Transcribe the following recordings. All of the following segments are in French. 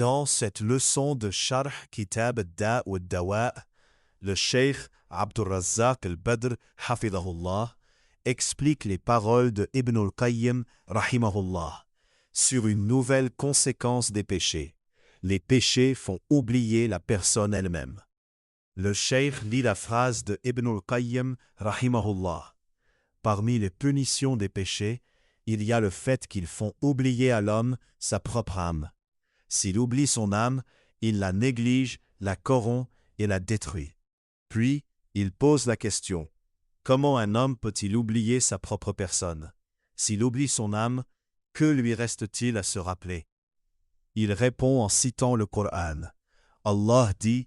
Dans cette leçon de Sharh Kitab al-Da' wa al-Dawa', le Cheikh Abdur Razzaq al-Badr, hafidhahullah, explique les paroles de Ibn al-Qayyim, rahimahullah, sur une nouvelle conséquence des péchés. Les péchés font oublier la personne elle-même. Le Cheikh lit la phrase de Ibn al-Qayyim, rahimahullah. Parmi les punitions des péchés, il y a le fait qu'ils font oublier à l'homme sa propre âme. S'il oublie son âme, il la néglige, la corrompt et la détruit. Puis, il pose la question, comment un homme peut-il oublier sa propre personne? S'il oublie son âme, que lui reste-t-il à se rappeler? Il répond en citant le Coran. Allah dit,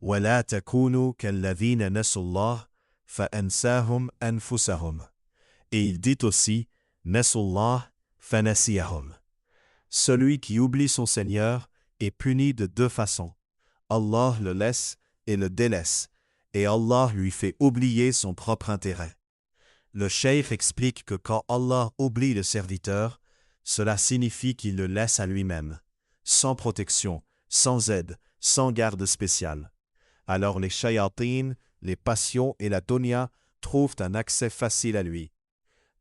وَلَا تَكُونُوا كَالَّذِينَ نَسُوا اللَّهَ فَأَنْسَاهُمْ أَنفُسَهُمْ. Et il dit aussi, نَسُوا اللَّهَ فَنَسِيَهُمْ. Celui qui oublie son Seigneur est puni de deux façons. Allah le laisse et le délaisse, et Allah lui fait oublier son propre intérêt. Le cheikh explique que quand Allah oublie le serviteur, cela signifie qu'il le laisse à lui-même, sans protection, sans aide, sans garde spéciale. Alors les shayatines, les passions et la dunya trouvent un accès facile à lui.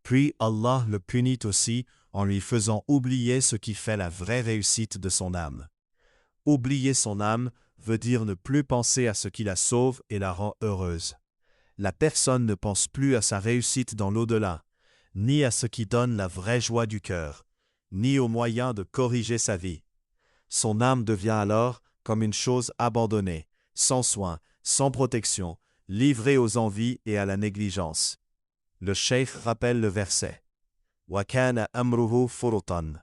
Puis Allah le punit aussi en lui faisant oublier ce qui fait la vraie réussite de son âme. Oublier son âme veut dire ne plus penser à ce qui la sauve et la rend heureuse. La personne ne pense plus à sa réussite dans l'au-delà, ni à ce qui donne la vraie joie du cœur, ni aux moyens de corriger sa vie. Son âme devient alors comme une chose abandonnée, sans soin, sans protection, livrée aux envies et à la négligence. Le cheikh rappelle le verset. وَكَانَ أَمْرُهُ فُرُطًا.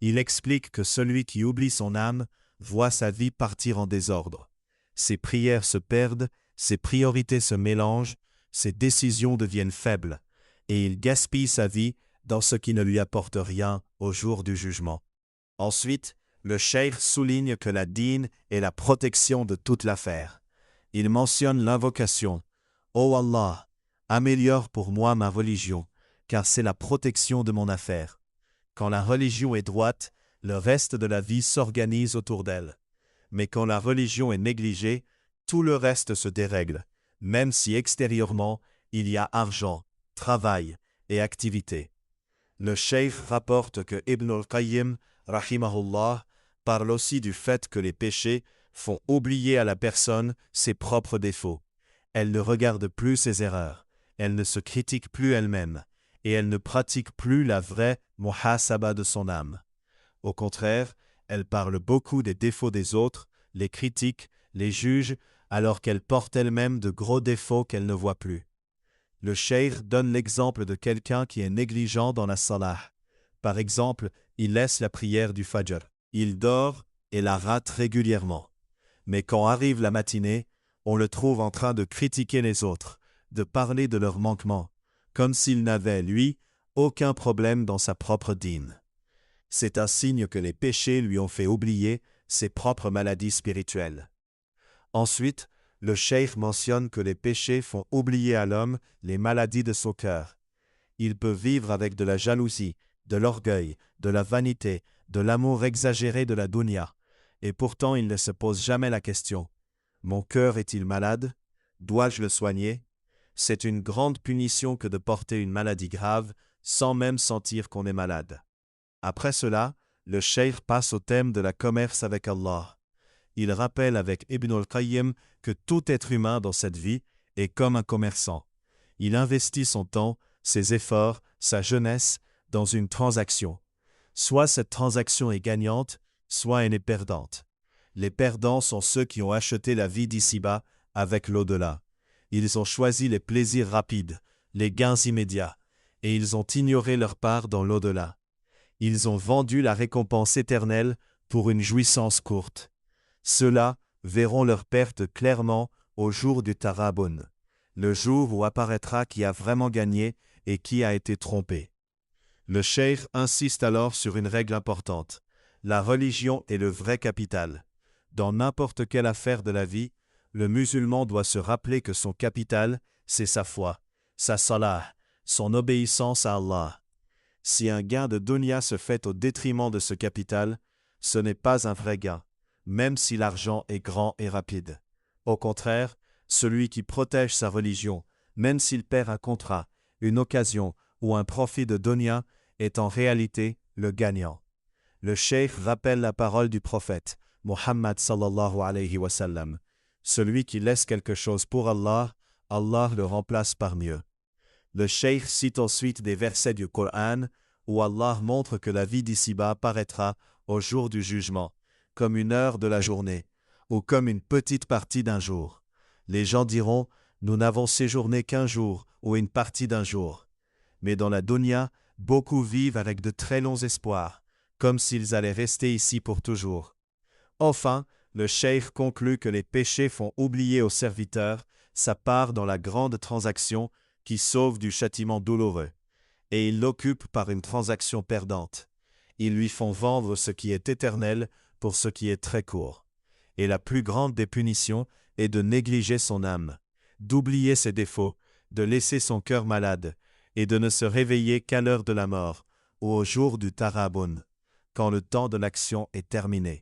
Il explique que celui qui oublie son âme voit sa vie partir en désordre. Ses prières se perdent, ses priorités se mélangent, ses décisions deviennent faibles, et il gaspille sa vie dans ce qui ne lui apporte rien au jour du jugement. Ensuite, le cheikh souligne que la dîne est la protection de toute l'affaire. Il mentionne l'invocation « Ô Allah, améliore pour moi ma religion, car c'est la protection de mon affaire. » Quand la religion est droite, le reste de la vie s'organise autour d'elle. Mais quand la religion est négligée, tout le reste se dérègle, même si extérieurement, il y a argent, travail et activité. Le cheikh rapporte que Ibn al-Qayyim, rahimahullah, parle aussi du fait que les péchés font oublier à la personne ses propres défauts. Elle ne regarde plus ses erreurs, elle ne se critique plus elle-même, et elle ne pratique plus la vraie muhasaba de son âme. Au contraire, elle parle beaucoup des défauts des autres, les critique, les juge, alors qu'elle porte elle-même de gros défauts qu'elle ne voit plus. Le cheikh donne l'exemple de quelqu'un qui est négligent dans la salah. Par exemple, il laisse la prière du fajr. Il dort et la rate régulièrement. Mais quand arrive la matinée, on le trouve en train de critiquer les autres, de parler de leurs manquements, comme s'il n'avait, lui, aucun problème dans sa propre dîne. C'est un signe que les péchés lui ont fait oublier ses propres maladies spirituelles. Ensuite, le cheikh mentionne que les péchés font oublier à l'homme les maladies de son cœur. Il peut vivre avec de la jalousie, de l'orgueil, de la vanité, de l'amour exagéré de la dunya, et pourtant il ne se pose jamais la question « Mon cœur est-il malade? Dois-je le soigner ?» C'est une grande punition que de porter une maladie grave sans même sentir qu'on est malade. Après cela, le cheikh passe au thème de la commerce avec Allah. Il rappelle avec Ibn al-Qayyim que tout être humain dans cette vie est comme un commerçant. Il investit son temps, ses efforts, sa jeunesse dans une transaction. Soit cette transaction est gagnante, soit elle est perdante. Les perdants sont ceux qui ont acheté la vie d'ici-bas avec l'au-delà. Ils ont choisi les plaisirs rapides, les gains immédiats, et ils ont ignoré leur part dans l'au-delà. Ils ont vendu la récompense éternelle pour une jouissance courte. Ceux-là verront leur perte clairement au jour du Tarabun, le jour où apparaîtra qui a vraiment gagné et qui a été trompé. Le cheikh insiste alors sur une règle importante. La religion est le vrai capital. Dans n'importe quelle affaire de la vie, le musulman doit se rappeler que son capital, c'est sa foi, sa salah, son obéissance à Allah. Si un gain de dunya se fait au détriment de ce capital, ce n'est pas un vrai gain, même si l'argent est grand et rapide. Au contraire, celui qui protège sa religion, même s'il perd un contrat, une occasion ou un profit de dunya, est en réalité le gagnant. Le cheikh rappelle la parole du prophète, Muhammad sallallahu alayhi wa sallam. Celui qui laisse quelque chose pour Allah, Allah le remplace par mieux. Le cheikh cite ensuite des versets du Coran où Allah montre que la vie d'ici-bas paraîtra, au jour du jugement, comme une heure de la journée, ou comme une petite partie d'un jour. Les gens diront, nous n'avons séjourné qu'un jour ou une partie d'un jour. Mais dans la dunya, beaucoup vivent avec de très longs espoirs, comme s'ils allaient rester ici pour toujours. Enfin, le cheikh conclut que les péchés font oublier au serviteur sa part dans la grande transaction qui sauve du châtiment douloureux, et ils l'occupent par une transaction perdante. Ils lui font vendre ce qui est éternel pour ce qui est très court. Et la plus grande des punitions est de négliger son âme, d'oublier ses défauts, de laisser son cœur malade, et de ne se réveiller qu'à l'heure de la mort, ou au jour du tarabun, quand le temps de l'action est terminé.